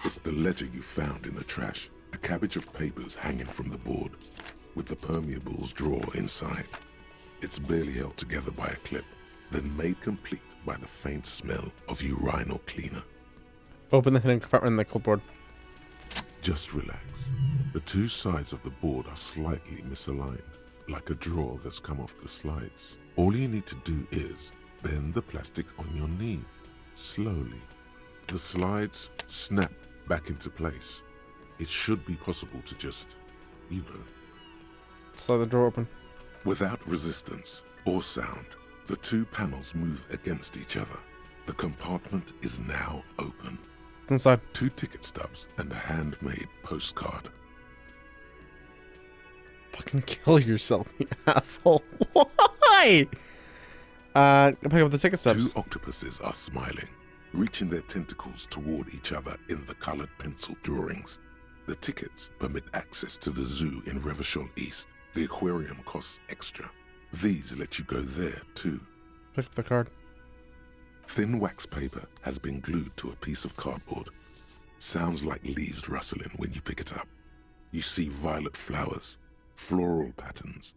It's the ledger you found in the trash. A cabbage of papers hanging from the board, with the permeables drawer inside. It's barely held together by a clip, then made complete by the faint smell of urinal cleaner. Open the hidden compartment in the clipboard. Just relax. The two sides of the board are slightly misaligned, like a drawer that's come off the slides. All you need to do is bend the plastic on your knee, slowly. The slides snap back into place. It should be possible to just, you know. Slide the door open. Without resistance or sound, the two panels move against each other. The compartment is now open. It's inside. 2 ticket stubs and a handmade postcard. Fucking kill yourself, you asshole. Why? Pick up the ticket stubs. 2 octopuses are smiling, reaching their tentacles toward each other in the colored pencil drawings. The tickets permit access to the zoo in Revachol East. The aquarium costs extra. These let you go there too. Pick up the card. Thin wax paper has been glued to a piece of cardboard. Sounds like leaves rustling when you pick it up. You see violet flowers, floral patterns,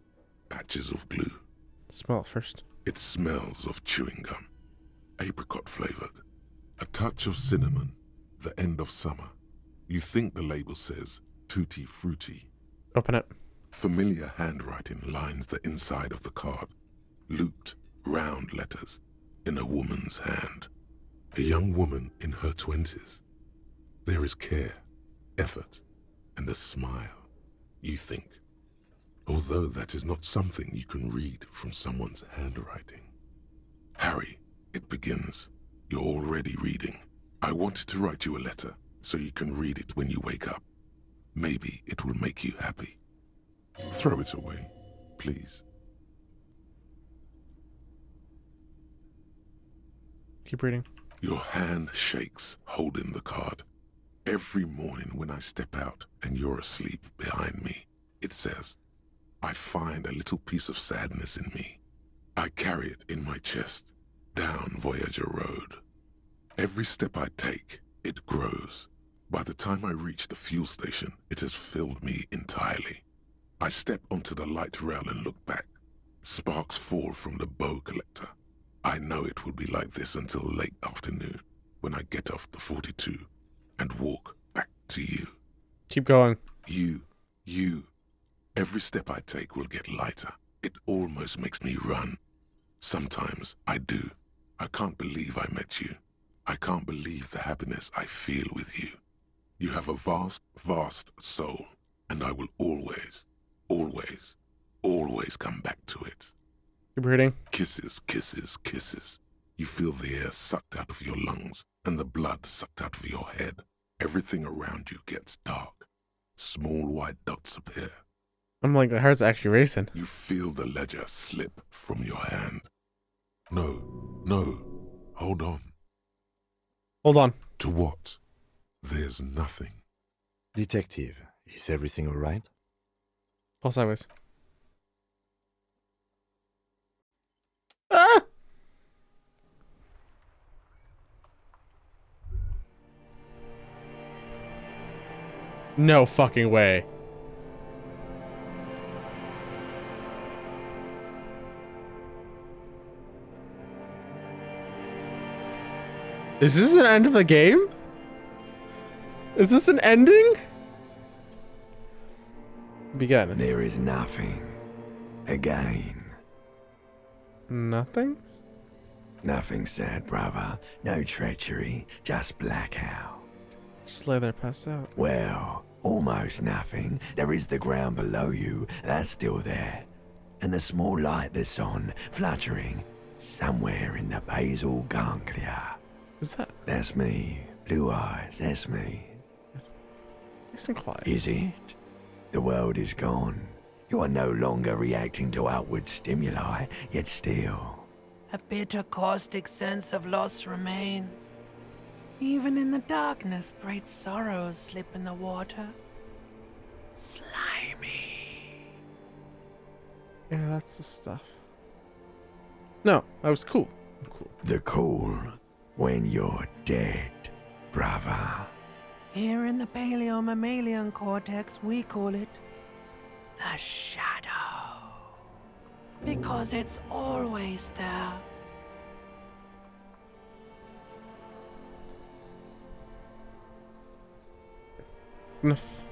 patches of glue. Smell it first. It smells of chewing gum, apricot flavored, a touch of cinnamon, the end of summer. You think the label says tutti frutti. Open it. Familiar handwriting lines the inside of the card, looped, round letters in a woman's hand. A young woman in her 20s. There is care, effort, and a smile, you think. Although that is not something you can read from someone's handwriting. Harry, it begins. You're already reading. I wanted to write you a letter so you can read it when you wake up. Maybe it will make you happy. Throw it away, please. Keep reading. Your hand shakes, holding the card. Every morning when I step out and you're asleep behind me, it says, I find a little piece of sadness in me. I carry it in my chest, down Voyager Road. Every step I take, it grows. By the time I reach the fuel station, it has filled me entirely. I step onto the light rail and look back. Sparks fall from the bow collector. I know it will be like this until late afternoon, when I get off the 42 and walk back to you. Keep going. You. Every step I take will get lighter. It almost makes me run. Sometimes I do. I can't believe I met you. I can't believe the happiness I feel with you. You have a vast, vast soul, and I will always, always, always come back to it. Keep reading. Kisses, kisses, kisses. You feel the air sucked out of your lungs and the blood sucked out of your head. Everything around you gets dark. Small white dots appear. I'm like, my heart's actually racing. You feel the ledger slip from your hand. No, hold on. Hold on. To what? There's nothing. Detective, is everything all right? Pull sideways. Ah! No fucking way. Is this an end of the game? Is this an ending? Begin. There is nothing. Again. Nothing? Nothing sad, brother. No treachery. Just blackout. Just lay there, passed out. Well, almost nothing. There is the ground below you. That's still there. And the small light that's on, fluttering, somewhere in the basal ganglia. Is that? That's me. Blue eyes, that's me. Nice and quiet. Is it? The world is gone. You are no longer reacting to outward stimuli, yet still. A bitter, caustic sense of loss remains. Even in the darkness, great sorrows slip in the water. Slimy. Yeah, that's the stuff. No, that was cool. Cool. The cool when you're dead, brother. Here in the paleo-mammalian cortex, we call it the shadow. Because it's always there. Enough.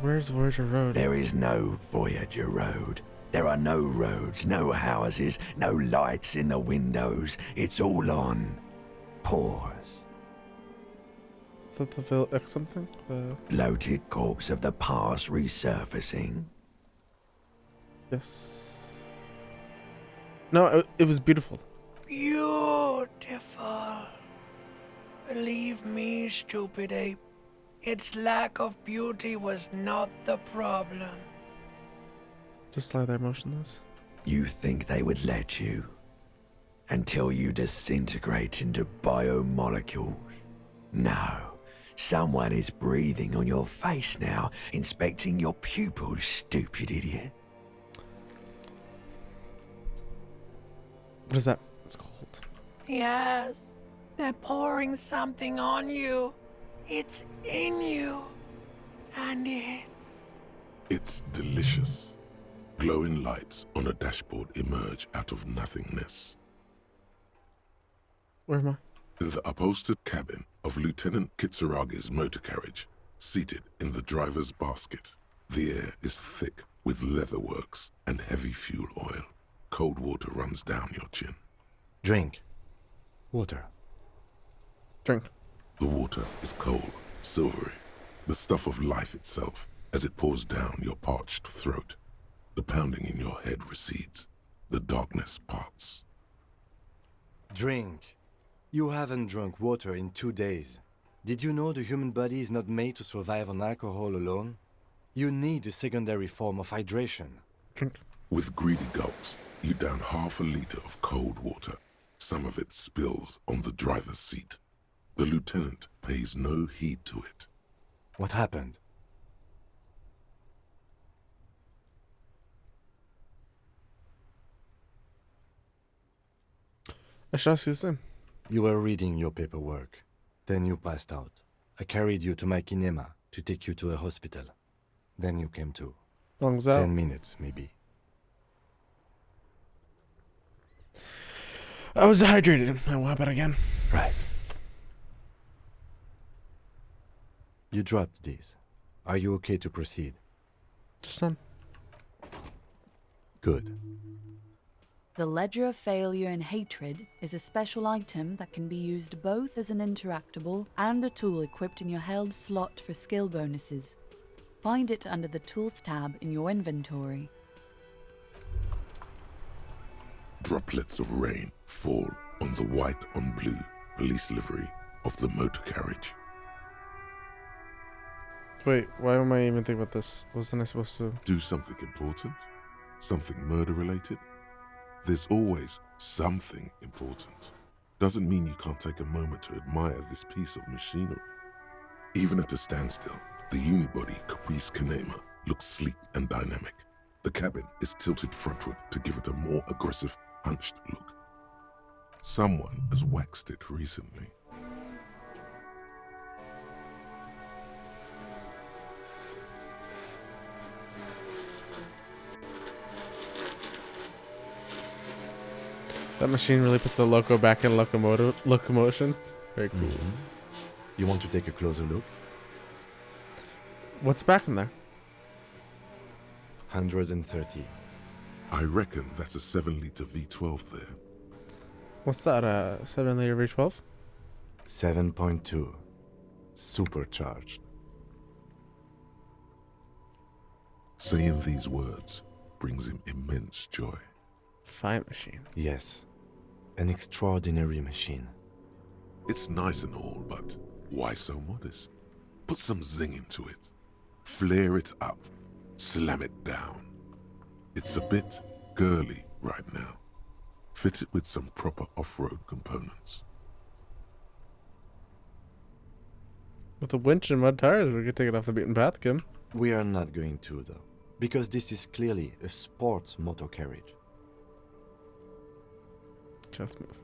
Where's Voyager Road? There is no Voyager Road. There are no roads, no houses, no lights in the windows. It's all on pause. Is that the something? Bloated corpse of the past resurfacing. Yes. No, it was beautiful. Beautiful. Believe me, stupid ape. Its lack of beauty was not the problem. Just lie there motionless. You think they would let you? Until you disintegrate into biomolecules? No. Someone is breathing on your face now, inspecting your pupils, stupid idiot. What is that? It's called. Yes, they're pouring something on you. It's in you. And It's delicious. Glowing lights on a dashboard emerge out of nothingness. Where am I? In the upholstered cabin of Lieutenant Kitsuragi's motor carriage, seated in the driver's basket. The air is thick with leatherworks and heavy fuel oil. Cold water runs down your chin. Drink. Water. Drink. The water is cold, silvery, the stuff of life itself as it pours down your parched throat. The pounding in your head recedes. The darkness parts. Drink. You haven't drunk water in 2 days. Did you know the human body is not made to survive on alcohol alone? You need a secondary form of hydration. Drink. With greedy gulps, you down half a liter of cold water. Some of it spills on the driver's seat. The lieutenant pays no heed to it. What happened? I should ask you the same. You were reading your paperwork. Then you passed out. I carried you to my kinema to take you to a hospital. Then you came to. How long was that? 10 minutes, maybe. I was dehydrated. And what happened again? Right. You dropped these. Are you okay to proceed? Just some. Good. The Ledger of Failure and Hatred is a special item that can be used both as an interactable and a tool equipped in your held slot for skill bonuses. Find it under the Tools tab in your inventory. Droplets of rain fall on the white on blue police livery of the motor carriage. Wait, why am I even thinking about this? Wasn't I supposed to? Do something important? Something murder-related? There's always something important. Doesn't mean you can't take a moment to admire this piece of machinery. Even at a standstill, the unibody Caprice Kanema looks sleek and dynamic. The cabin is tilted frontward to give it a more aggressive, hunched look. Someone has waxed it recently. That machine really puts the loco back in locomotion. Very cool. You want to take a closer look? What's back in there? 130. I reckon that's a 7-liter V12 there. What's that? 7-liter V12? 7.2. Supercharged. Saying these words brings him immense joy. Fine machine. Yes. An extraordinary machine. It's nice and all, but why so modest? Put some zing into it. Flare it up. Slam it down. It's a bit girly right now. Fit it with some proper off-road components. With the winch and mud tires, we could take it off the beaten path, Kim. We are not going to, though. Because this is clearly a sports motor carriage. Okay, let's move.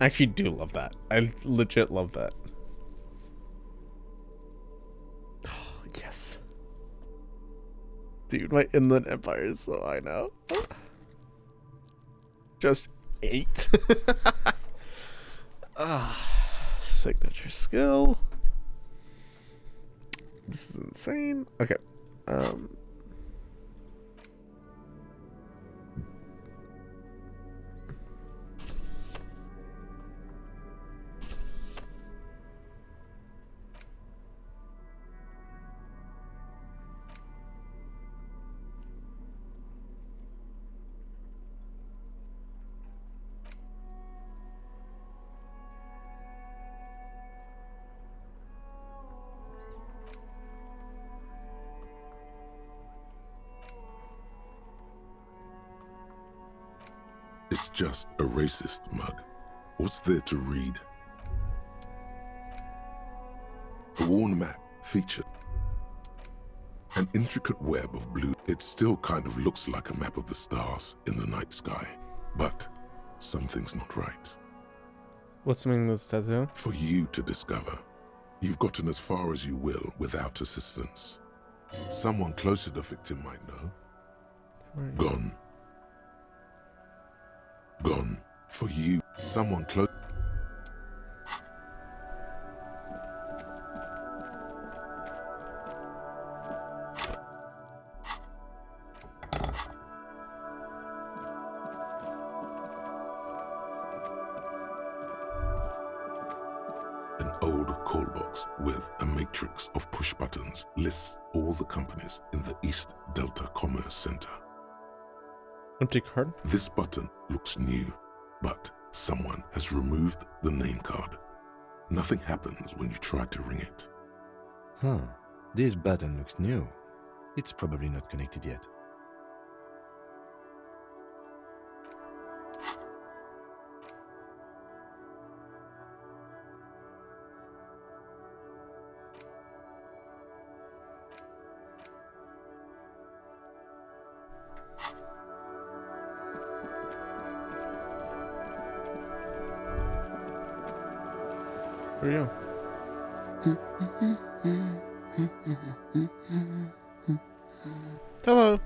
I actually do love that. I legit love that. Oh, yes. Dude, my inland empire is so I know. Just 8. Signature skill. This is insane. Okay. It's just a racist mug. What's there to read? A worn map featured an intricate web of blue. It still kind of looks like a map of the stars in the night sky, but something's not right. What's the meaning of this tattoo? For you to discover, you've gotten as far as you will without assistance. Someone close to the victim might know. Gone. Gone. For you, someone close. An old call box with a matrix of push buttons lists all the companies in the East Delta Commerce Center. Empty card? This button looks new, but someone has removed the name card. Nothing happens when you try to ring it. Huh. This button looks new. It's probably not connected yet. Where are you? Hello.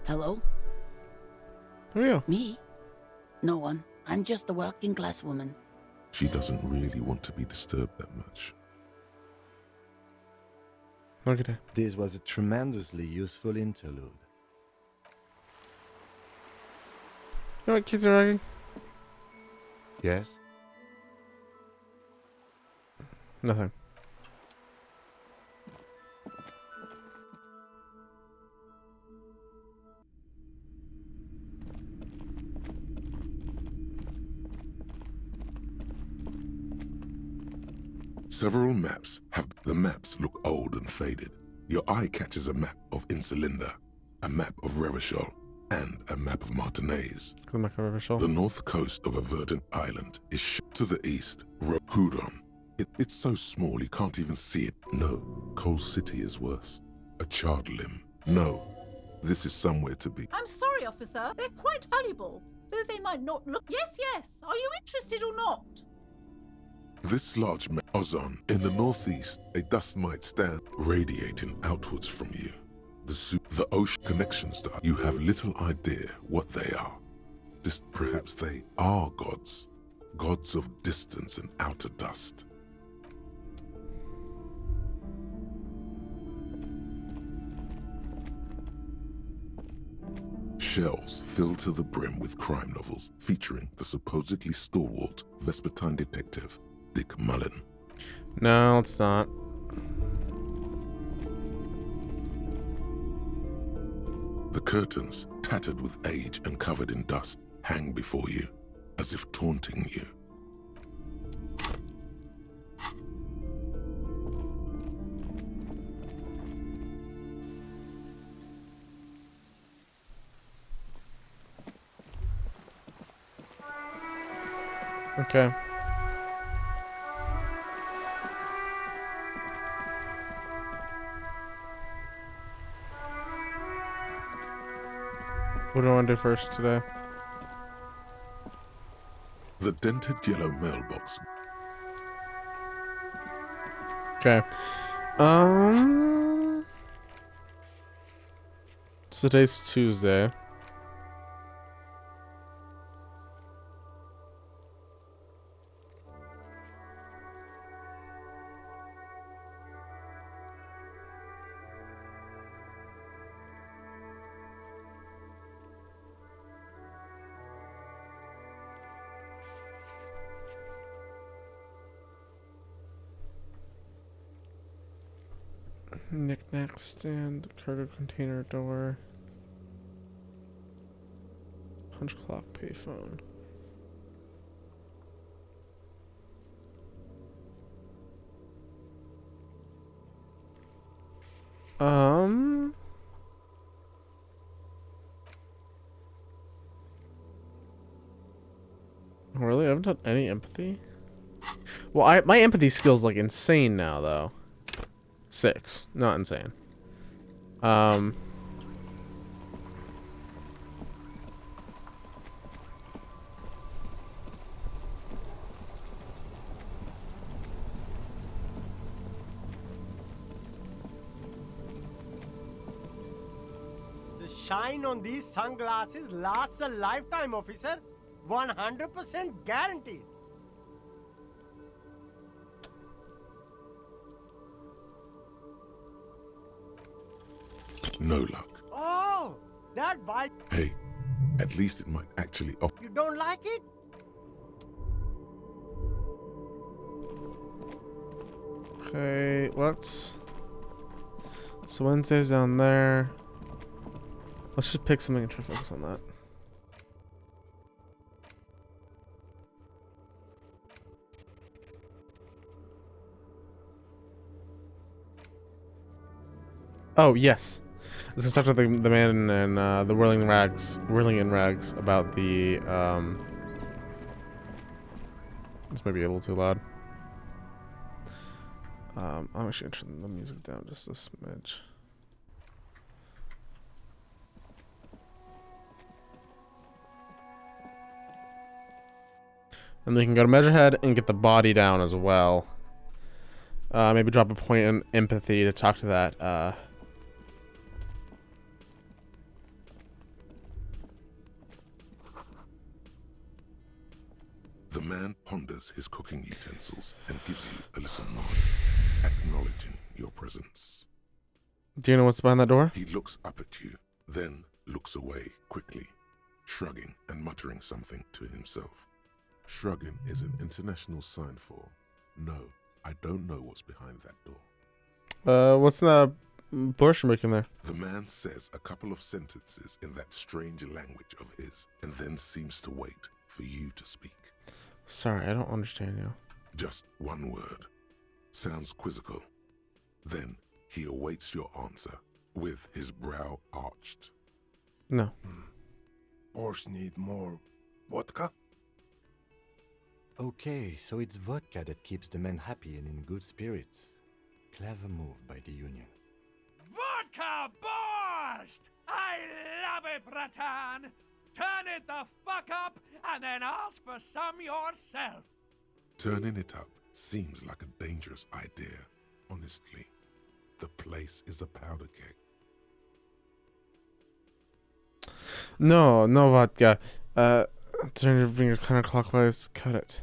Hello? Who are you? Me? No one. I'm just a working class woman. She doesn't really want to be disturbed that much. Look at that. This was a tremendously useful interlude. You know what kids are ragging? Yes? Nothing. Several maps have... The maps look old and faded. Your eye catches a map of Insulinda, a map of Revachol, and a map of Martinez. Come back over shoulder. The north coast of a verdant island is to the east, Hudon. It's so small you can't even see it. No, Coal City is worse. A charred limb. No, this is somewhere to be. I'm sorry, officer. They're quite valuable, though they might not look... Yes, yes. Are you interested or not? This large map, Ozon, in the northeast, a dust mite stand radiating outwards from you. The ocean connections to you have little idea what they are. Perhaps they are gods. Gods of distance and outer dust. Shelves filled to the brim with crime novels featuring the supposedly stalwart Vespertine detective, Dick Mullen. No, it's not. The curtains, tattered with age and covered in dust, hang before you, as if taunting you. Okay. What do I want to do first today? The dented yellow mailbox. Okay. So today's Tuesday. Knick-knack stand, cargo container door, punch clock, payphone. Really? I haven't done any empathy? Well, my empathy skill's like insane now, though. 6. Not insane. The shine on these sunglasses lasts a lifetime, officer. 100% guaranteed. No luck. Oh, that bike. Hey, at least it might actually op- You don't like it? Okay, let's... So Wednesday's down there. Let's just pick something and try to focus on that. Oh, yes. Let's just talk to the man and the whirling in rags about the, this might be a little too loud. I'm actually gonna turn the music down just a smidge. And we can go to Measurehead and get the body down as well. Maybe drop a point in empathy to talk to that, The man ponders his cooking utensils and gives you a little nod, acknowledging your presence. Do you know what's behind that door? He looks up at you, then looks away quickly, shrugging and muttering something to himself. Shrugging is an international sign for, no, I don't know what's behind that door. What's the bush making there? The man says a couple of sentences in that strange language of his, and then seems to wait for you to speak. Sorry, I don't understand you. Just one word. Sounds quizzical. Then he awaits your answer, with his brow arched. No. Horse need more vodka? Okay, so it's vodka that keeps the men happy and in good spirits. Clever move by the Union. Vodka borscht! I love it, Bratan! Turn it the fuck up and then ask for some yourself. Turning it up seems like a dangerous idea, honestly. The place is a powder keg. No, no vodka. Turn your finger counterclockwise. Cut it.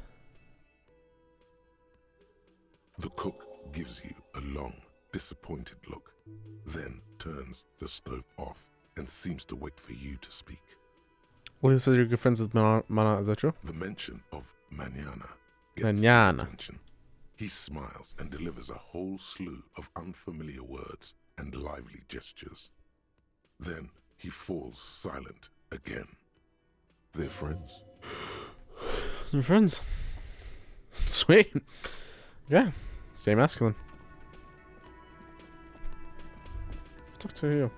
The cook gives you a long, disappointed look, then turns the stove off and seems to wait for you to speak. Well, you said you're good friends with Mana, is that true? The mention of mañana gets his Mañana. attention. He smiles and delivers a whole slew of unfamiliar words and lively gestures. Then he falls silent again. They're friends. Some friends. Sweet. Yeah. Stay masculine. Talk to you.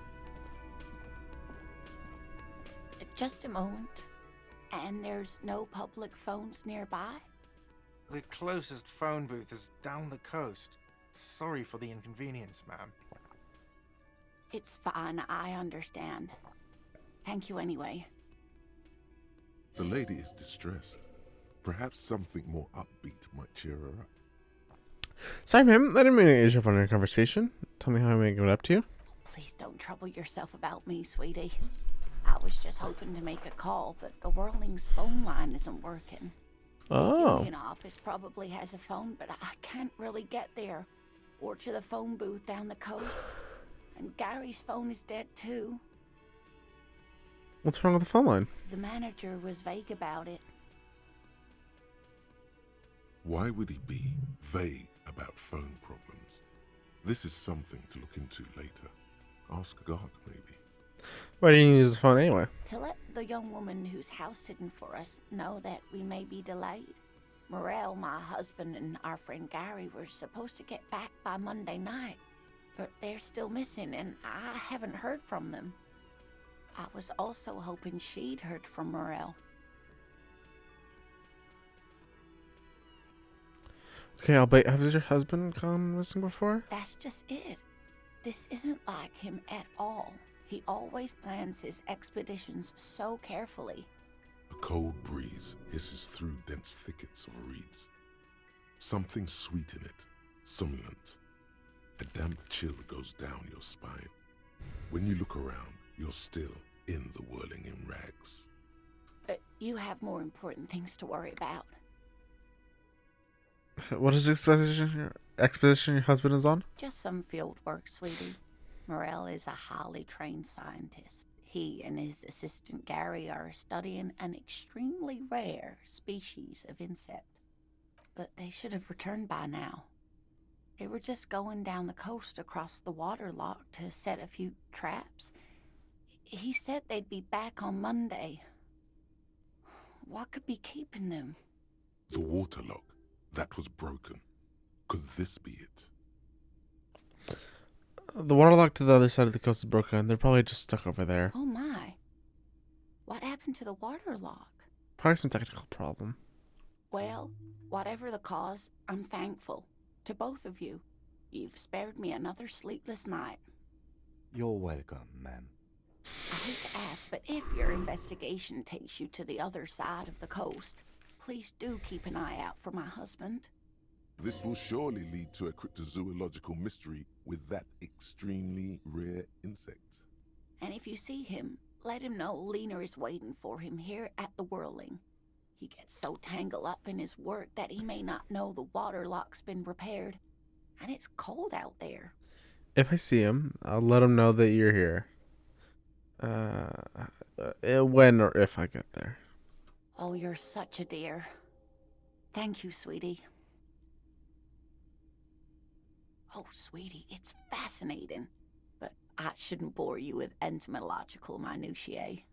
Just a moment. And there's no public phones nearby? The closest phone booth is down the coast. Sorry for the inconvenience, ma'am. It's fine, I understand. Thank you anyway. The lady is distressed. Perhaps something more upbeat might cheer her up. Sorry, ma'am. I didn't mean to eavesdrop on your conversation. Tell me how I may get up to you. Please don't trouble yourself about me, sweetie. I was just hoping to make a call, but the Whirling's phone line isn't working. Oh. The union office probably has a phone, but I can't really get there. Or to the phone booth down the coast. And Gary's phone is dead too. What's wrong with the phone line? The manager was vague about it. Why would he be vague about phone problems? This is something to look into later. Ask God, maybe. Why didn't you use the phone anyway? To let the young woman who's house sitting for us know that we may be delayed. Morel, my husband, and our friend Gary were supposed to get back by Monday night, but they're still missing, and I haven't heard from them. I was also hoping she'd heard from Morel. Okay, I'll bet. Has your husband gone missing before? That's just it. This isn't like him at all. He always plans his expeditions so carefully. A cold breeze hisses through dense thickets of reeds. Something sweet in it, somnolent. A damp chill goes down your spine. When you look around, you're still in the whirling in rags. You have more important things to worry about. What is the expedition your husband is on? Just some field work, sweetie. Morel is a highly trained scientist. He and his assistant Gary are studying an extremely rare species of insect. But they should have returned by now. They were just going down the coast across the waterlock to set a few traps. He said they'd be back on Monday. What could be keeping them? The waterlock. That was broken. Could this be it? The waterlock to the other side of the coast is broken. They're probably just stuck over there. Oh my. What happened to the waterlock? Probably some technical problem. Well, whatever the cause, I'm thankful. To both of you. You've spared me another sleepless night. You're welcome, ma'am. I hate to ask, but if your investigation takes you to the other side of the coast, please do keep an eye out for my husband. This will surely lead to a cryptozoological mystery with that extremely rare insect. And if you see him, let him know Lena is waiting for him here at the Whirling. He gets so tangled up in his work that he may not know the waterlock's been repaired. And it's cold out there. If I see him, I'll let him know that you're here. When or if I get there. Oh, you're such a dear. Thank you, sweetie. Oh, sweetie, it's fascinating. But I shouldn't bore you with entomological minutiae.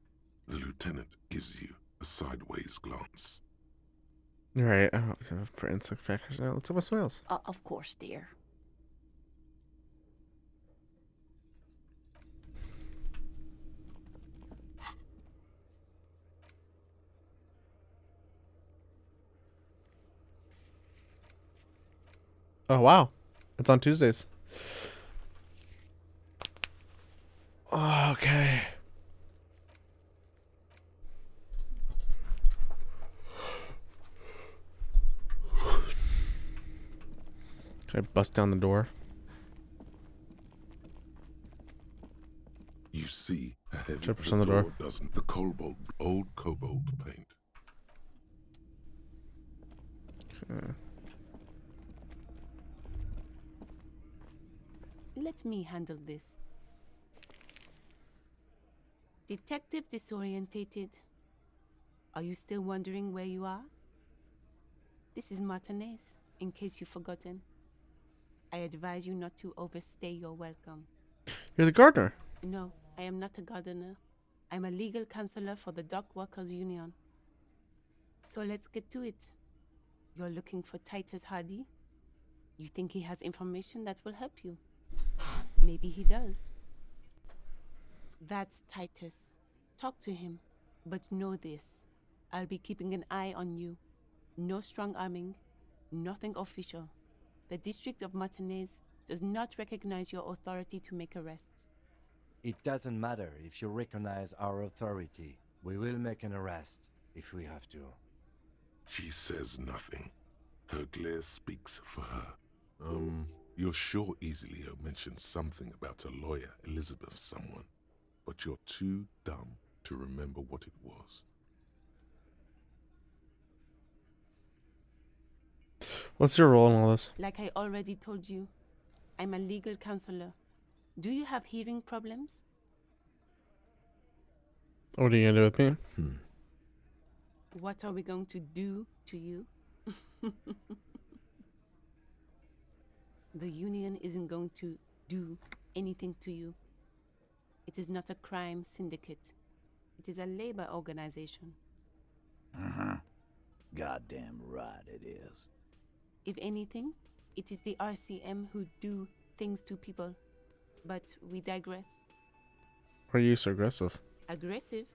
The lieutenant gives you a sideways glance. Right, I don't have for insect factors now. Let's see what smells. Of course, dear. Oh, wow. It's on Tuesdays. Oh, okay. Can I bust down the door? You see a heavy Chippers on the door. doesn't the old cobalt paint. Okay. Let me handle this. Detective disorientated. Are you still wondering where you are? This is Martinez, in case you've forgotten. I advise you not to overstay your welcome. You're the gardener. No, I am not a gardener. I'm a legal counselor for the Dock Workers Union. So let's get to it. You're looking for Titus Hardy? You think he has information that will help you? Maybe he does. That's Titus. Talk to him. But know this. I'll be keeping an eye on you. No strong arming. Nothing official. The District of Martinez does not recognize your authority to make arrests. It doesn't matter if you recognize our authority. We will make an arrest if we have to. She says nothing. Her glare speaks for her. You're sure Easilio mentioned something about a lawyer, Elizabeth someone, but you're too dumb to remember what it was. What's your role in all this? Like I already told you, I'm a legal counselor. Do you have hearing problems? What are you gonna do with me? What are we going to do to you? The union isn't going to do anything to you. It is not a crime syndicate. It is a labor organization. Goddamn right it is. If anything, it is the RCM who do things to people. But we digress. Why are you so aggressive? Aggressive?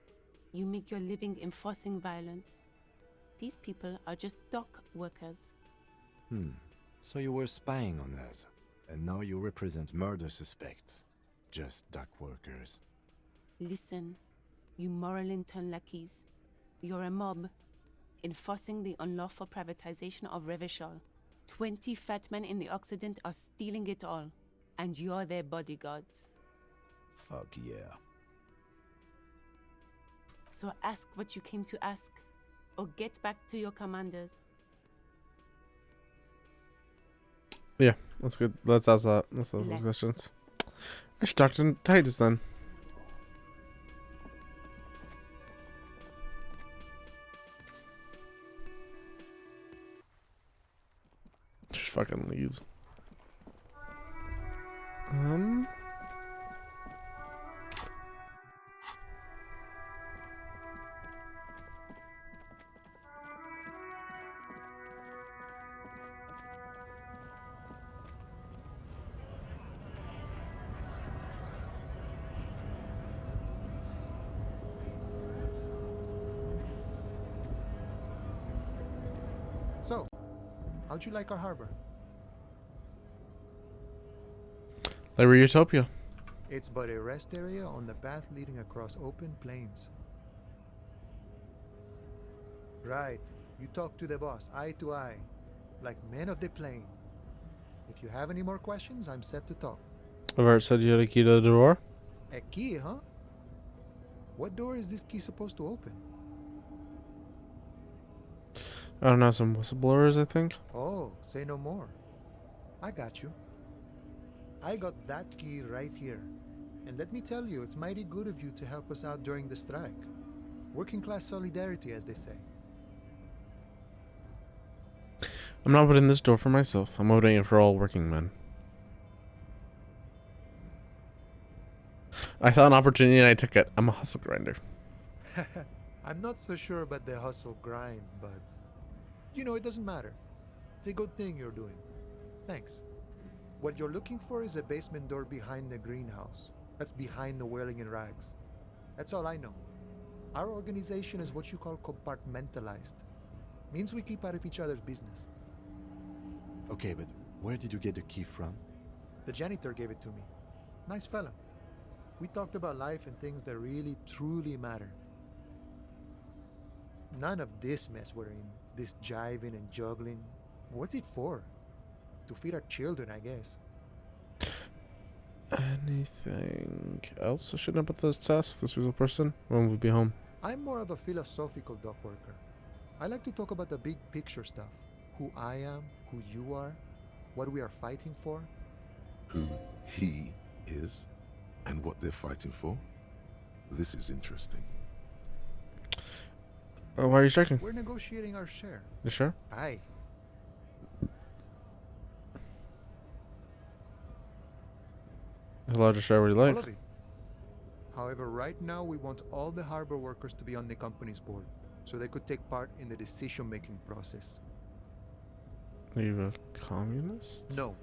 You make your living enforcing violence. These people are just dock workers. So you were spying on us, and now you represent murder suspects. Just dock workers. Listen, you moral intern lackeys. You're a mob, enforcing the unlawful privatization of Revachol. 20 fat men in the Occident are stealing it all, and you're their bodyguards. Fuck yeah. So ask what you came to ask, or get back to your commanders. Yeah, that's good. Let's ask that. Let's ask those questions. I should talk to Titus then. Just fucking leaves. So, how'd you like our harbor? Labor Utopia. It's but a rest area on the path leading across open plains. Right. You talk to the boss, eye to eye, like men of the plain. If you have any more questions, I'm set to talk. Avert said you had a key to the door. A key, huh? What door is this key supposed to open? I don't know, some whistleblowers, I think. Oh, say no more. I got you. I got that key right here. And let me tell you, it's mighty good of you to help us out during the strike. Working class solidarity, as they say. I'm not opening this door for myself. I'm opening it for all working men. I saw an opportunity and I took it. I'm a hustle grinder. I'm not so sure about the hustle grind, but you know, it doesn't matter. It's a good thing you're doing. Thanks. What you're looking for is a basement door behind the greenhouse. That's behind the whaling in rags. That's all I know. Our organization is what you call compartmentalized. Means we keep out of each other's business. Okay, but where did you get the key from? The janitor gave it to me. Nice fella. We talked about life and things that really, truly matter. None of this mess we're in. This jiving and juggling. What's it for? To feed our children, I guess. Anything else I should know about this test? This real person? When we'll be home. I'm more of a philosophical dock worker. I like to talk about the big picture stuff. Who I am, who you are, what we are fighting for. Who he is, and what they're fighting for? This is interesting. Why are you checking? We're negotiating our share. You sure? Aye. The larger share what you All like. of it. However, right now we want all the harbor workers to be on the company's board, so they could take part in the decision-making process. Are you a communist? No.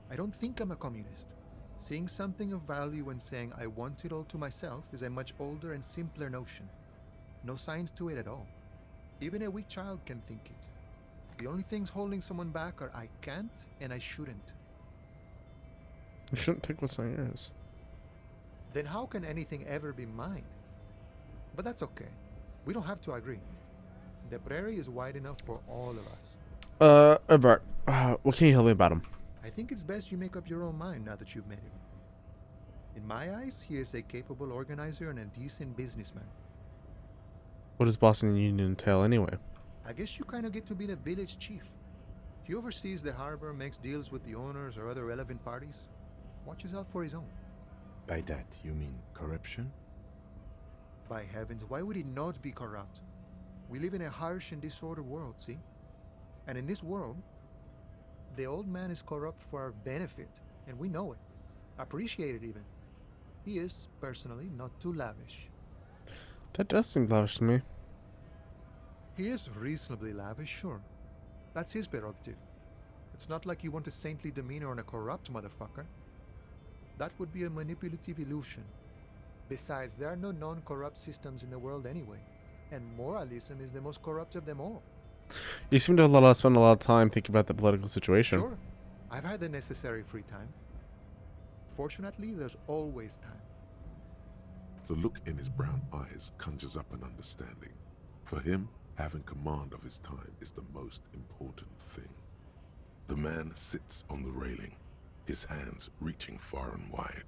I don't think I'm a communist. Seeing something of value and saying I want it all to myself is a much older and simpler notion. No science to it at all. Even a weak child can think it. The only things holding someone back are I can't and I shouldn't. You shouldn't pick what's on yours. Then how can anything ever be mine? But that's okay. We don't have to agree. The prairie is wide enough for all of us. Everett, what can you tell me about him? I think it's best you make up your own mind now that you've met him. In my eyes, he is a capable organizer and a decent businessman. What does bossing the union entail anyway? I guess you kind of get to be the village chief. He oversees the harbor, makes deals with the owners or other relevant parties, watches out for his own. By that, you mean corruption? By heavens, why would he not be corrupt? We live in a harsh and disordered world, see? And in this world, the old man is corrupt for our benefit, and we know it. Appreciate it even. He is, personally, not too lavish. That does seem lavish to me. He is reasonably lavish, sure. That's his prerogative. It's not like you want a saintly demeanor on a corrupt motherfucker. That would be a manipulative illusion. Besides, there are no non-corrupt systems in the world anyway, and moralism is the most corrupt of them all. You seem to spend a lot of time thinking about the political situation. Sure. I've had the necessary free time. Fortunately, there's always time. The look in his brown eyes conjures up an understanding. For him, having command of his time is the most important thing. The man sits on the railing, his hands reaching far and wide.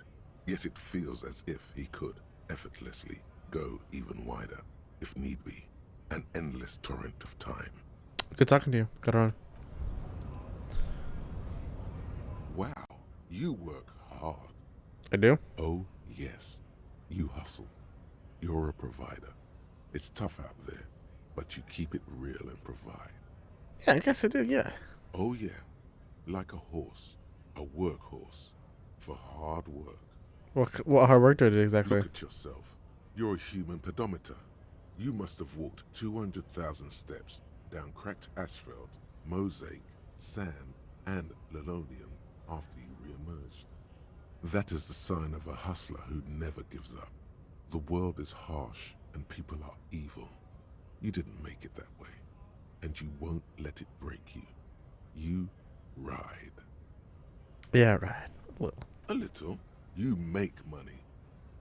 Yet it feels as if he could, effortlessly, go even wider, if need be. An endless torrent of time. Good talking to you. Got on. Wow, you work hard. I do? Oh, yes. You hustle. You're a provider. It's tough out there, but you keep it real and provide. Yeah, I guess I do, yeah. Oh, yeah. Like a horse. A workhorse. For hard work. What hard work do I do exactly? Look at yourself. You're a human pedometer. You must have walked 200,000 steps down cracked asphalt, mosaic, sand, and linoleum after you re-emerged. That is the sign of a hustler who never gives up. The world is harsh and people are evil. You didn't make it that way, and you won't let it break you. You ride. Yeah, ride. A little. A little. You make money.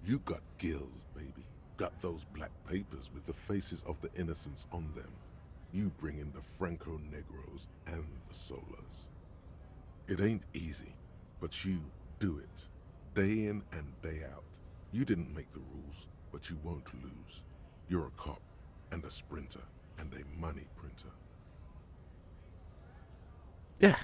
You got gills, baby. Got those black papers with the faces of the innocents on them. You bring in the Franco Negros and the Solas. It ain't easy, but you do it. Day in and day out. You didn't make the rules, but you won't lose. You're a cop, and a sprinter, and a money printer. Yeah.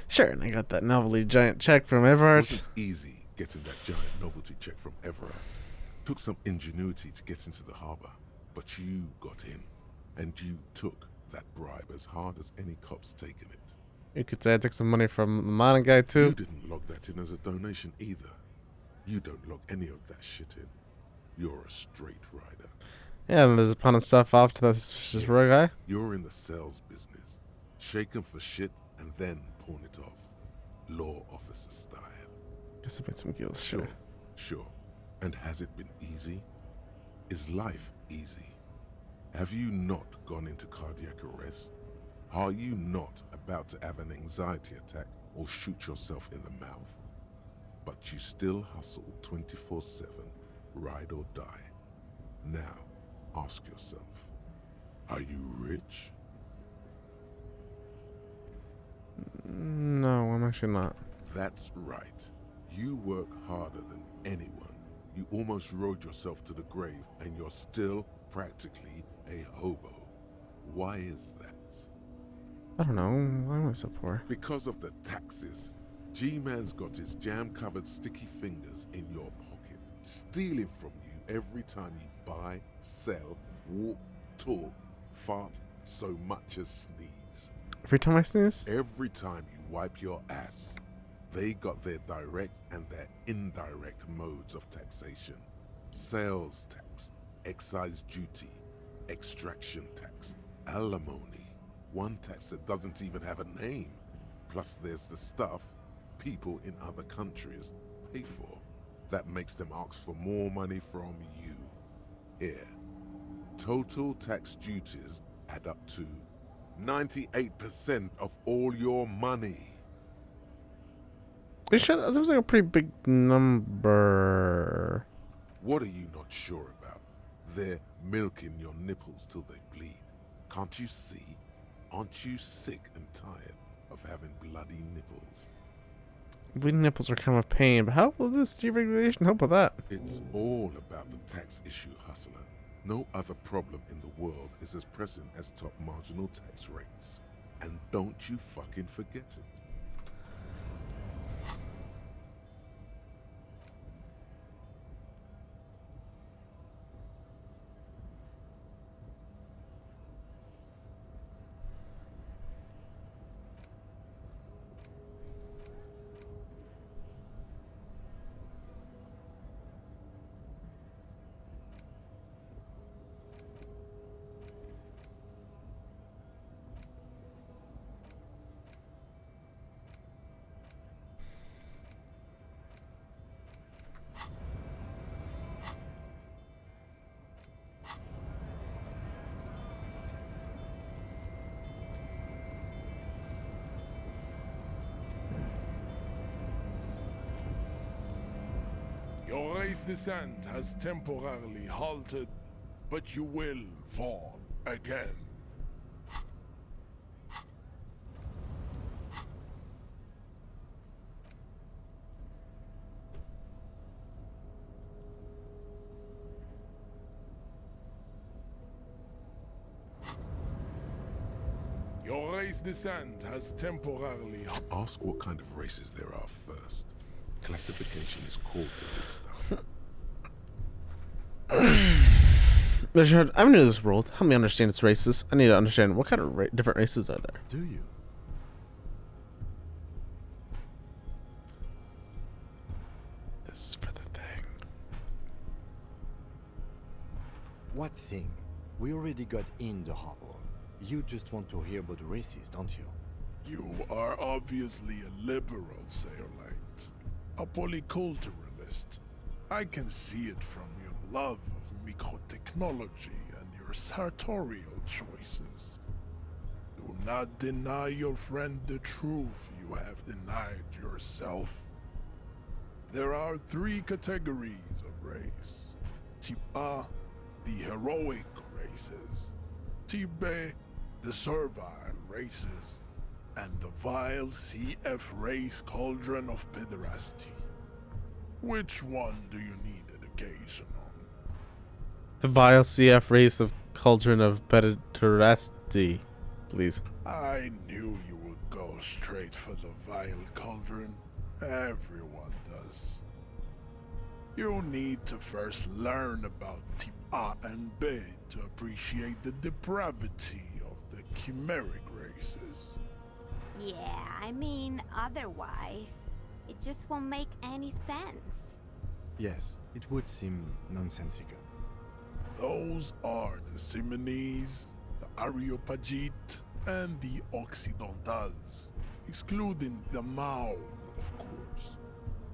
Sure, and I got that novelty giant check from Everett. It wasn't easy getting that giant novelty check from Everett. Took some ingenuity to get into the harbor, but you got in, and you took that bribe as hard as any cop's taken it. You could say I took some money from the mining guy too. You didn't log that in as a donation either. You don't log any of that shit in. You're a straight rider. Yeah, and there's a ton of stuff off to that suspicious rogue guy. You're in the sales business. Shake 'em for shit and then pawn it off. Law officer style. Guess I made some deals, sure. Sure. And has it been easy? Is life easy? Have you not gone into cardiac arrest? Are you not about to have an anxiety attack or shoot yourself in the mouth? But you still hustle 24/7, ride or die. Now, ask yourself, are you rich? No, I'm actually not. That's right. You work harder than anyone. You almost rode yourself to the grave, and you're still practically a hobo. Why is that? I don't know. Why am I so poor? Because of the taxes. G-Man's got his jam-covered sticky fingers in your pocket, stealing from you every time you buy, sell, walk, talk, fart, so much as sneeze. Every time I sneeze? Every time you wipe your ass. They got their direct and their indirect modes of taxation. Sales tax, excise duty, extraction tax, alimony. One tax that doesn't even have a name. Plus there's the stuff people in other countries pay for. That makes them ask for more money from you. Here. Total tax duties add up to 98% of all your money. You sure that seems like a pretty big number? What are you not sure about? They're milking your nipples till they bleed. Can't you see? Aren't you sick and tired of having bloody nipples? Bleeding nipples are kind of a pain, but how will this deregulation help with that? It's all about the tax issue, hustler. No other problem in the world is as pressing as top marginal tax rates. And don't you fucking forget it. Your race descent has temporarily halted, but you will fall again. Your race descent has temporarily... Ask what kind of races there are first. Classification is called to this stuff. Richard, I'm new to this world. Help me understand its races. I need to understand what kind of different races are there. Do you? This is for the thing. What thing? We already got in the harbor. You just want to hear about races, don't you? You are obviously a liberal, Sailite. A polyculturalist. I can see it from your love of microtechnology and your sartorial choices. Do not deny your friend the truth you have denied yourself. There are 3 categories of race. Type A, the heroic races. Type B, the servile races. And the vile CF race cauldron of pederasty. Which one do you need education on? The vile CF race of cauldron of pederasty, please. I knew you would go straight for the vile cauldron. Everyone does. You need to first learn about Type A and B to appreciate the depravity of the chimeric races. Yeah, I mean, otherwise, it just won't make any sense. Yes, it would seem nonsensical. Those are the Simonese, the Areopagite, and the Occidentals, excluding the Maun, of course.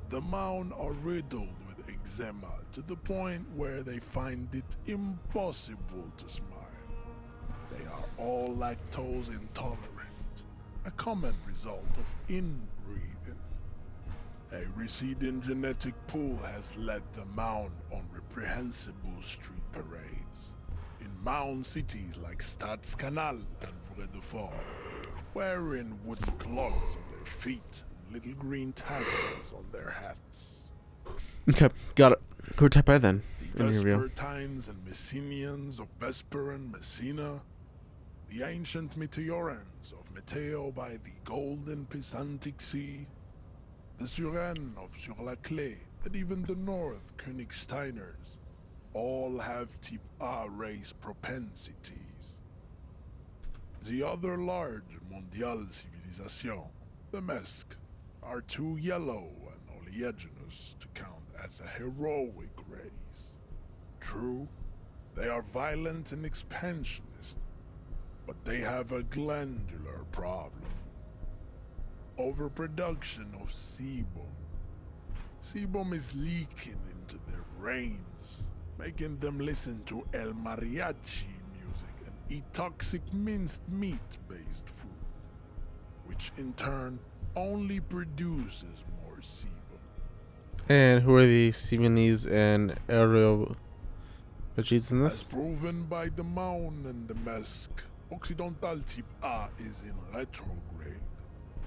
The Maun are riddled with eczema to the point where they find it impossible to smile. They are all lactose intolerant, a common result of inbreeding. A receding genetic pool has led the Maun on reprehensible street parades in Maun cities like Stadskanal and Vredefort, wearing wooden clogs on their feet and little green tassels on their hats. Okay, got it. Who type I then? The Vespertines and Messenians of Vesper and Messina, the ancient Meteorans of Meteo by the golden Pisantic Sea, the Suren of Sur-la-Clé, and even the North Königsteiners, all have Type A race propensities. The other large Mondial civilization, the Mesk, are too yellow and oleaginous to count as a heroic race. True, they are violent and expansionist, but they have a glandular problem. Overproduction of sebum. Sebum is leaking into their brains, making them listen to El Mariachi music and eat toxic minced meat-based food, which in turn only produces more sebum. And who are the Simonese and Areopagites in this? As proven by the Maun and the Mesk, Occidental type A is in retrograde.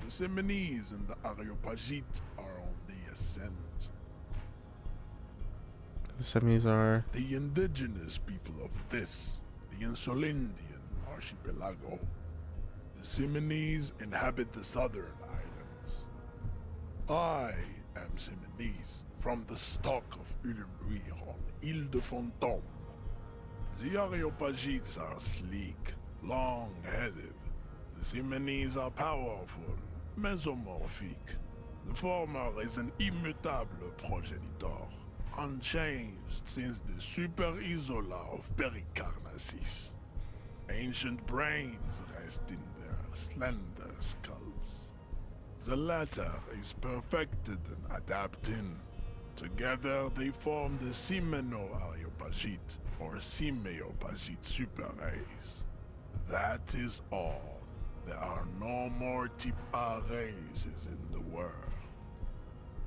The Seminese and the Areopagite are on the ascent. The Semis are. The indigenous people of this, the Insulindian archipelago. The Seminese inhabit the southern islands. I am Seminese, from the stock of Ulumbuir on Ile de Fantôme. The Areopagites are sleek, long-headed. The Seminese are powerful, mesomorphic. The former is an immutable progenitor, unchanged since the Super Isola of Pericarnassus. Ancient brains rest in their slender skulls. The latter is perfected and adapting. Together they form the Simeno-Areopagite or Simeopagite super race. That is all. There are no more type A races in the world.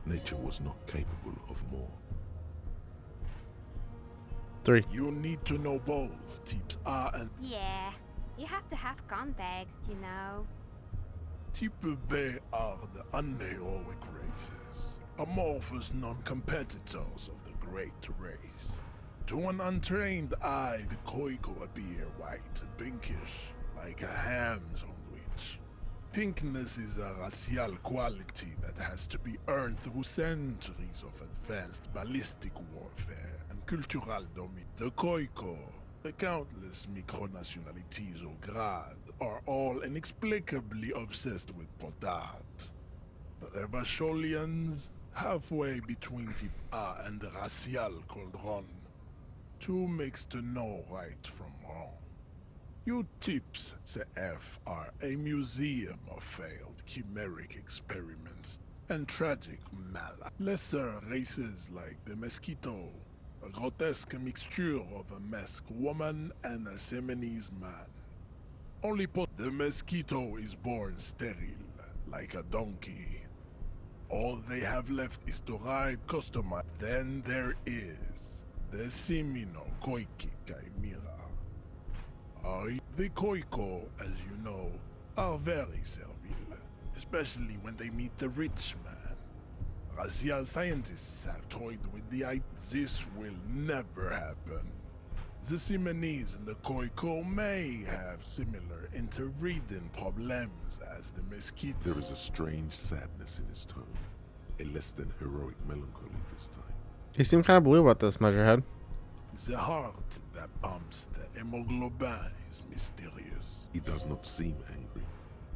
Nature was not capable of more. 3. You need to know both types A and Yeah, you have to have context, you know. Type B are the unheroic races, amorphous non-competitors of the great race. To an untrained eye, the Koiko appear white and pinkish, like a ham sandwich. Pinkness is a racial quality that has to be earned through centuries of advanced ballistic warfare and cultural domination. The Koiko, the countless micronationalities au grade, are all inexplicably obsessed with potard. The Revacholians, halfway between type A and the racial cauldron. Two mixed to know right from wrong. You tips, CF, are a museum of failed chimeric experiments and tragic mala. Lesser races like the mosquito, a grotesque mixture of a masked woman and a Seminese man. Only the mosquito is born sterile, like a donkey. All they have left is to ride customized. Then there is the Simino Koiki Chimera. The Koiko, as you know, are very servile, especially when they meet the rich man. Racial scientists have toyed with the idea this will never happen. The Simonese and the Koiko may have similar interbreeding problems as the mosquito. There is a strange sadness in his tone, a less than heroic melancholy this time. You seem kind of blue about this, Measurehead. The heart that pumps the hemoglobin is mysterious. He does not seem angry,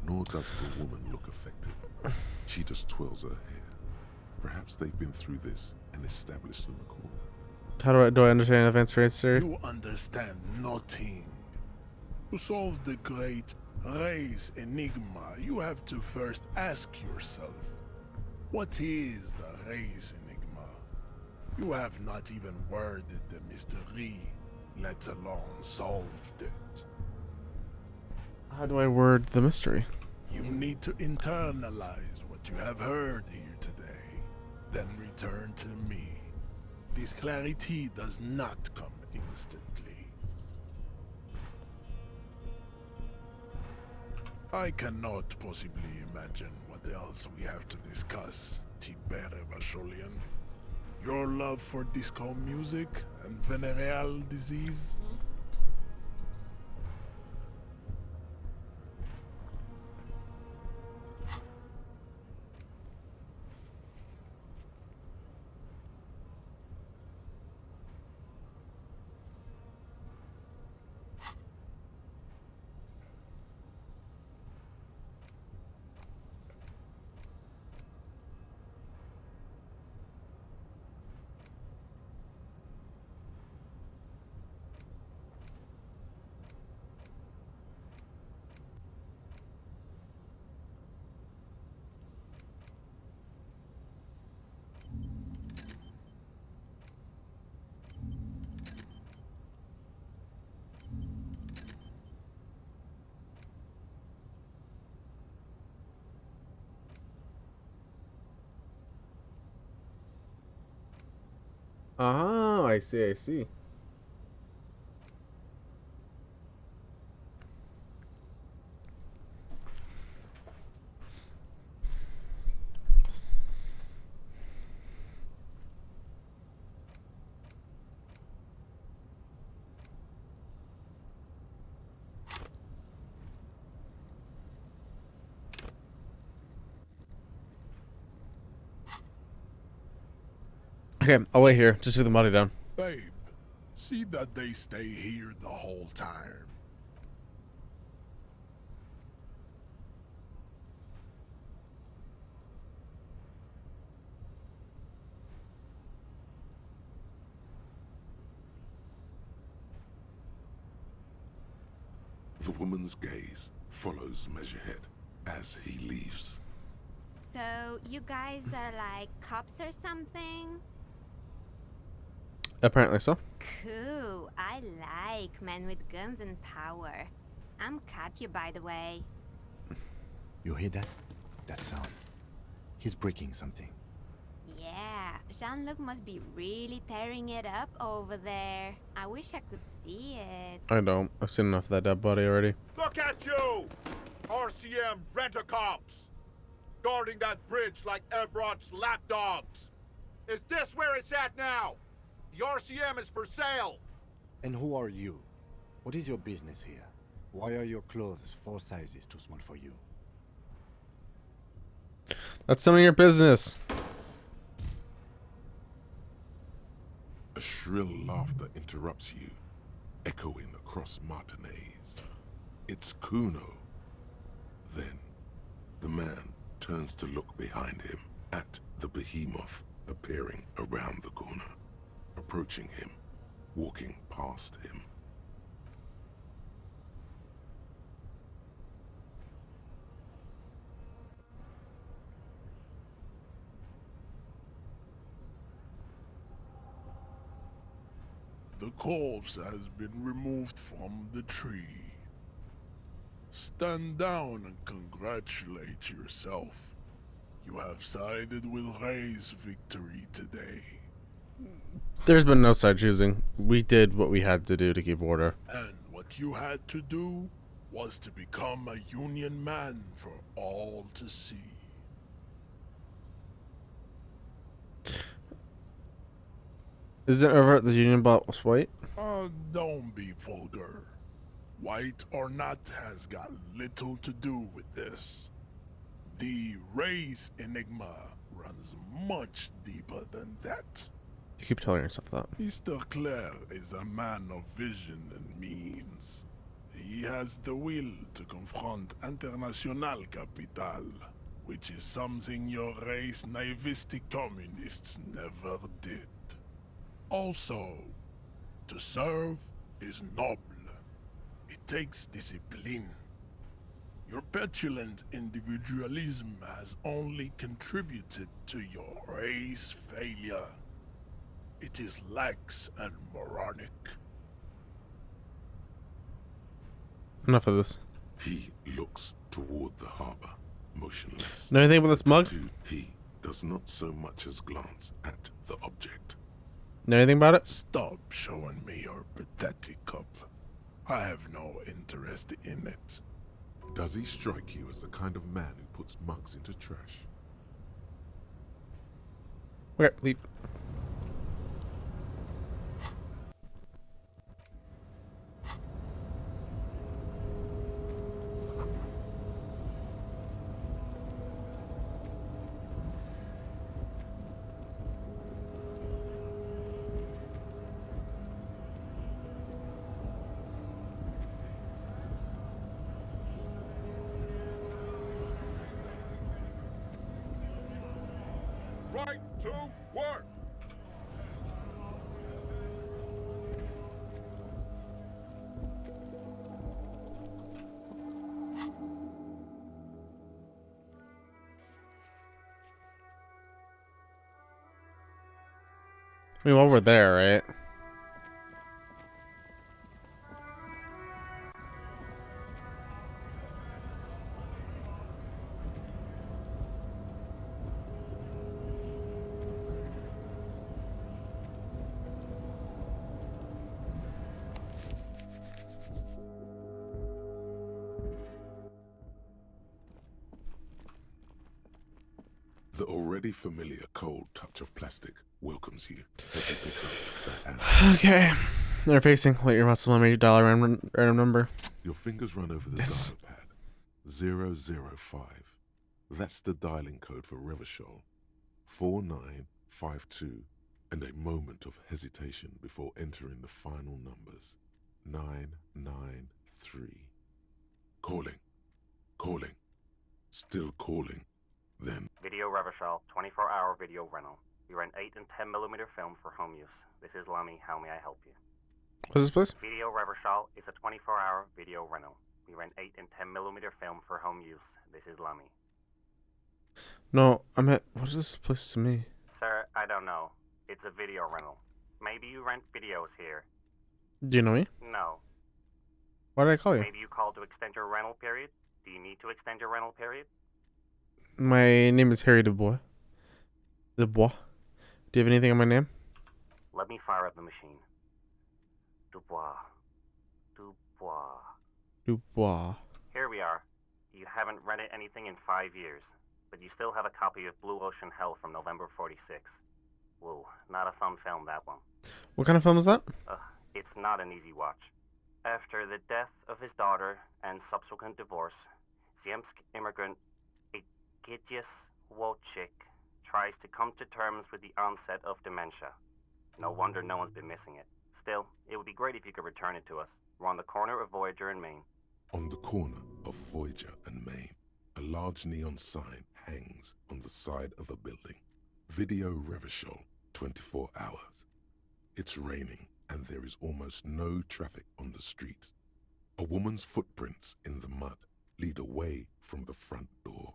nor does the woman look affected. She just twirls her hair. Perhaps they've been through this and established an accord. How do I understand advanced race theory? You understand nothing. To solve the great race enigma, you have to first ask yourself, what is the race enigma? You have not even worded the mystery, let alone solved it. How do I word the mystery? You need to internalize what you have heard here today, then return to me. This clarity does not come instantly. I cannot possibly imagine what else we have to discuss, Tibere Vacholian. Your love for disco music and venereal disease? Oh, I see, I see. Okay, I'll wait here. Just get the body down. Babe, see that they stay here the whole time. The woman's gaze follows Measurehead as he leaves. So, you guys are like cops or something? Apparently so. Cool. I like men with guns and power. I'm Katya, by the way. You hear that? That sound. He's breaking something. Yeah, Jean-Luc must be really tearing it up over there. I wish I could see it. I don't. I've seen enough of that dead body already. Look at you! RCM rent-a-cops! Guarding that bridge like Everott's lapdogs! Is this where it's at now? The RCM is for sale! And who are you? What is your business here? Why are your clothes 4 sizes too small for you? That's none of your business. A shrill laughter interrupts you, echoing across Martinez. It's Kuno. Then, the man turns to look behind him at the behemoth appearing around the corner, approaching him, walking past him. The corpse has been removed from the tree. Stand down and congratulate yourself. You have sided with Ray's victory today. There's been no side choosing. We did what we had to do to keep order. And what you had to do was to become a Union man for all to see. Isn't over at the Union boss white? Don't be vulgar. White or not has got little to do with this. The race enigma runs much deeper than that. You keep telling yourself that. Mr. Claire is a man of vision and means. He has the will to confront International Capital, which is something your race naivistic communists never did. Also, to serve is noble. It takes discipline. Your petulant individualism has only contributed to your race failure. It is lax and moronic. Enough of this. He looks toward the harbor, motionless. Know anything about this mug? He does not so much as glance at the object. Know anything about it? Stop showing me your pathetic cup. I have no interest in it. Does he strike you as the kind of man who puts mugs into trash? Okay, leave. Right to work! I mean, while we're there, right? The already familiar cold touch of plastic welcomes you as you pick up the hand. Okay. Interfacing. Wait your muscle memory. Dollar random number. Your fingers run over the Yes. dial pad. 005. That's the dialing code for Revachol. 4952 and a moment of hesitation before entering the final numbers. 993. Calling. Calling. Still calling. Then Video Revachol, 24-hour video rental. We rent 8 and 10mm film for home use. This is Lummy. How may I help you? What's this place? Video Revachol is a 24-hour video rental. We rent 8 and 10mm film for home use. This is Lummy. No, I meant, what is this place to me? Sir, I don't know. It's a video rental. Maybe you rent videos here. Do you know me? No. Why did I call you? Maybe you called to extend your rental period? Do you need to extend your rental period? My name is Harry Dubois. Dubois. Do you have anything on my name? Let me fire up the machine. Dubois. Dubois. Dubois. Here we are. You haven't rented anything in 5 years, but you still have a copy of Blue Ocean Hell from November '46. Whoa, not a fun film, that one. What kind of film is that? It's not an easy watch. After the death of his daughter and subsequent divorce, Ziemsk immigrant Egidius Wojcik tries to come to terms with the onset of dementia. No wonder no one's been missing it. Still, it would be great if you could return it to us. We're on the corner of Voyager and Maine. on the corner of Voyager and Maine, a large neon sign hangs on the side of a building. Video Revachol, 24 hours. It's raining and there is almost no traffic on the street. A woman's footprints in the mud lead away from the front door.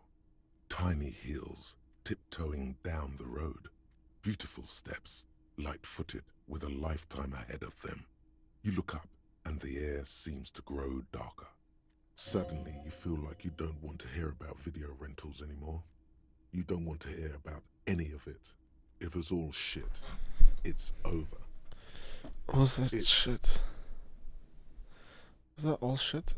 Tiny heels tiptoeing down the road. Beautiful steps, light-footed with a lifetime ahead of them. You look up and the air seems to grow darker. Suddenly you feel like you don't want to hear about video rentals anymore. You don't want to hear about any of it. It was all shit. It's over. What was that shit? Was that all shit?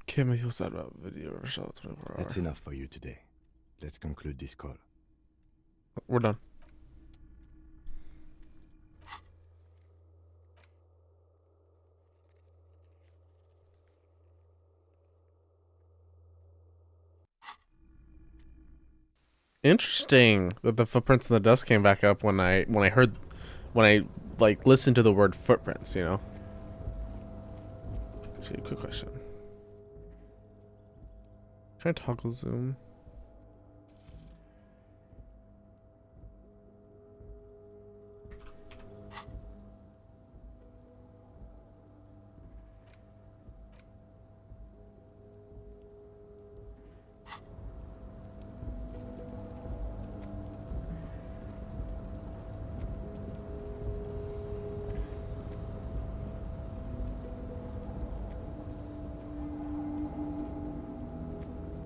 Can't make you sad about video or show 24 hours. That's enough for you today. Let's conclude this call. We're done. Interesting that the footprints in the dust came back up when I like listened to the word footprints, you know. Actually, quick question. Can I toggle zoom?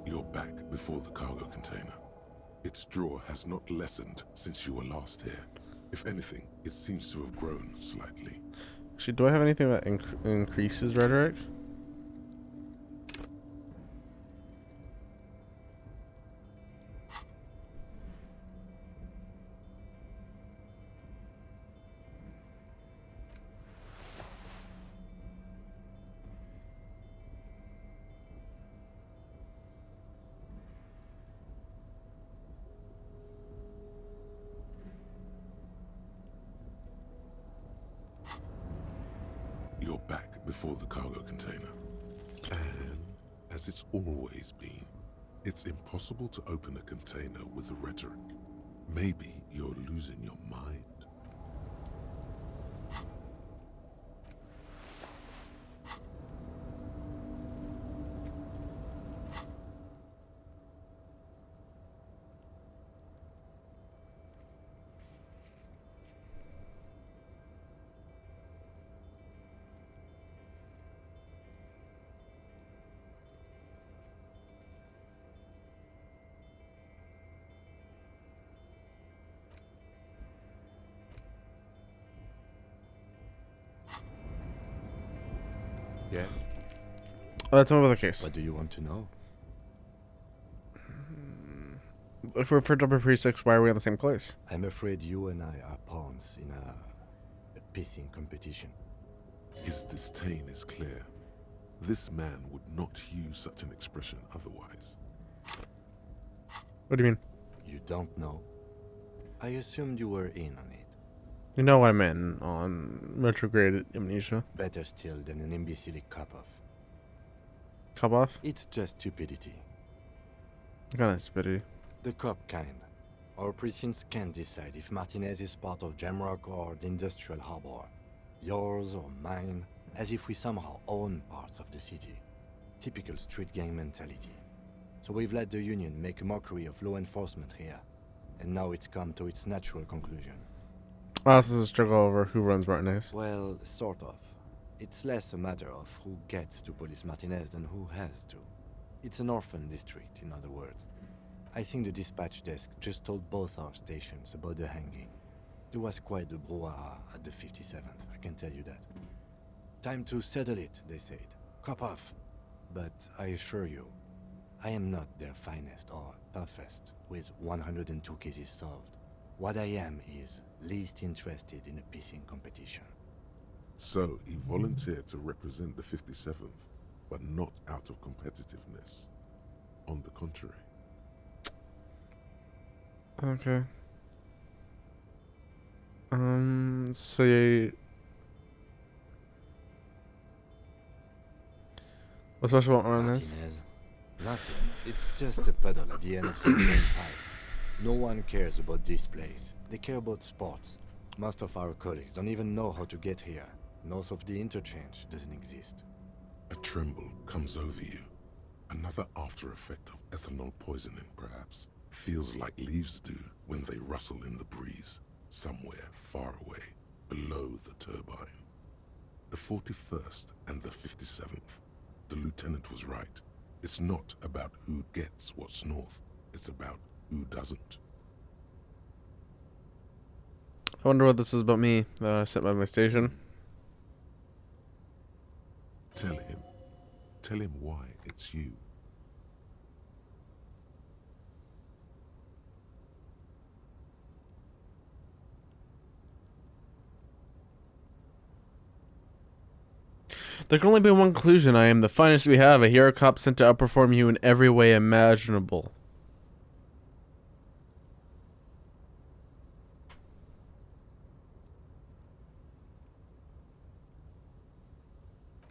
You're back before the cargo container. Its drawer has not lessened since you were last here. If anything, it seems to have grown slightly. Actually, do I have anything that increases rhetoric? You're back before the cargo container. And, as it's always been, it's impossible to open a container with rhetoric. Maybe you're losing your mind. Yes? That's over the case. What do you want to know? If we're for number 36, why are we in the same place? I'm afraid you and I are pawns in a pissing competition. His disdain is clear. This man would not use such an expression otherwise. What do you mean? You don't know? I assumed you were in on it. You know I'm in on retrograde amnesia. Better still than an imbecilic cop-off. Cop off? It's just stupidity. Kind of spitty. The cop kind. Our precincts can't decide if Martinez is part of Jamrock or the Industrial Harbor. Yours or mine, as if we somehow own parts of the city. Typical street gang mentality. So we've let the Union make a mockery of law enforcement here. And now it's come to its natural conclusion. Oh, this is a struggle over who runs Martinez. Well, sort of. It's less a matter of who gets to police Martinez than who has to. It's an orphan district, in other words. I think the dispatch desk just told both our stations about the hanging. There was quite the brouhaha at the 57th, I can tell you that. Time to settle it, they said. Cop off. But I assure you, I am not their finest or toughest, with 102 cases solved. What I am is least interested in a pissing competition. So, he volunteered to represent the 57th, but not out of competitiveness. On the contrary. Okay. So you... What's special about Martinez? Nothing. It's just a puddle at the end of some drain pipe. No one cares about this place. They care about sports. Most of our colleagues don't even know how to get here. North of the interchange doesn't exist. A tremble comes over you. Another after effect of ethanol poisoning, perhaps. Feels like leaves do when they rustle in the breeze, somewhere far away, below the turbine. The 41st and the 57th. The lieutenant was right. It's not about who gets what's north. It's about who doesn't. I wonder what this is about me that I sit by my station. Tell him. Tell him why it's you. There can only be one conclusion. I am the finest we have, a hero cop sent to outperform you in every way imaginable.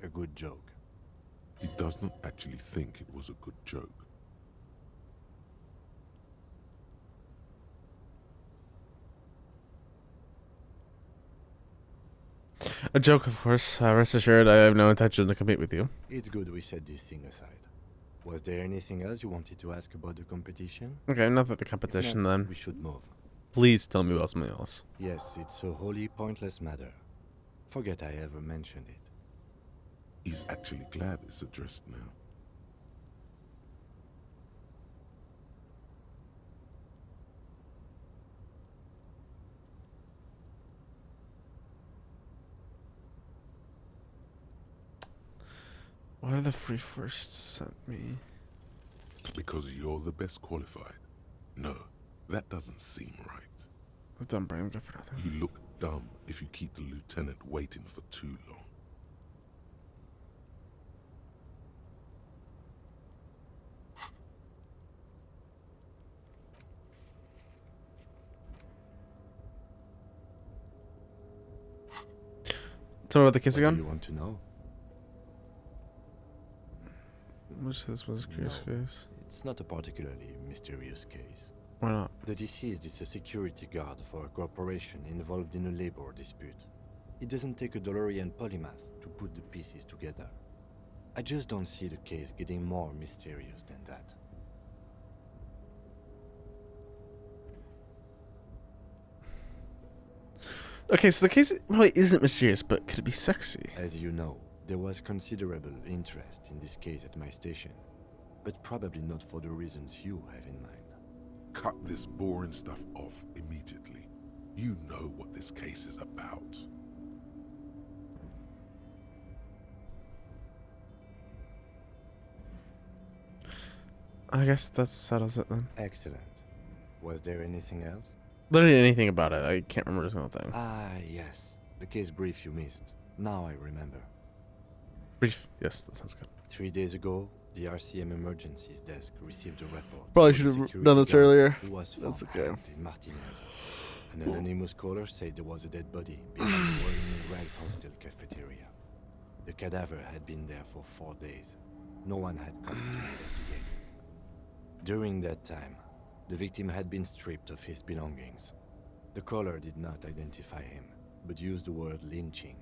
A good joke. He does not actually think it was a good joke. A joke, of course. Rest assured, I have no intention to compete with you. It's good we set this thing aside. Was there anything else you wanted to ask about the competition? Okay, enough of the competition then. We should move. Please tell me about something else. Yes, it's a wholly pointless matter. Forget I ever mentioned it. He's actually glad it's addressed now. Why did the free first sent me? Because you're the best qualified. No, that doesn't seem right. I don't blame him for nothing. You look dumb if you keep the lieutenant waiting for too long. Tell me about the kiss again? What do you want to know? Which this was a curious case? It's not a particularly mysterious case. Why not? The deceased is a security guard for a corporation involved in a labor dispute. It doesn't take a DeLorean polymath to put the pieces together. I just don't see the case getting more mysterious than that. Okay, so the case really isn't mysterious, but could it be sexy? As you know, there was considerable interest in this case at my station, but probably not for the reasons you have in mind. Cut this boring stuff off immediately. You know what this case is about. I guess that settles it then. Excellent. Was there anything else? Literally anything about it. I can't remember a single thing. Ah, yes. The case brief you missed. Now I remember. Brief. Yes, that sounds good. 3 days ago, The RCM emergencies desk received a report. Probably of a should have security done this guard earlier. Who was That's found okay. hanged in Martinez. An anonymous caller said there was a dead body behind the Whirling Rags hostel cafeteria. The cadaver had been there for 4 days. No one had come to investigate. During that time, the victim had been stripped of his belongings. The caller did not identify him, but used the word lynching.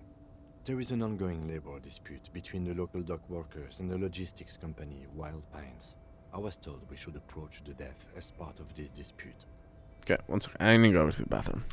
There is an ongoing labor dispute between the local dock workers and the logistics company Wild Pines. I was told we should approach the death as part of this dispute. Okay, one second. I need to go over to the bathroom.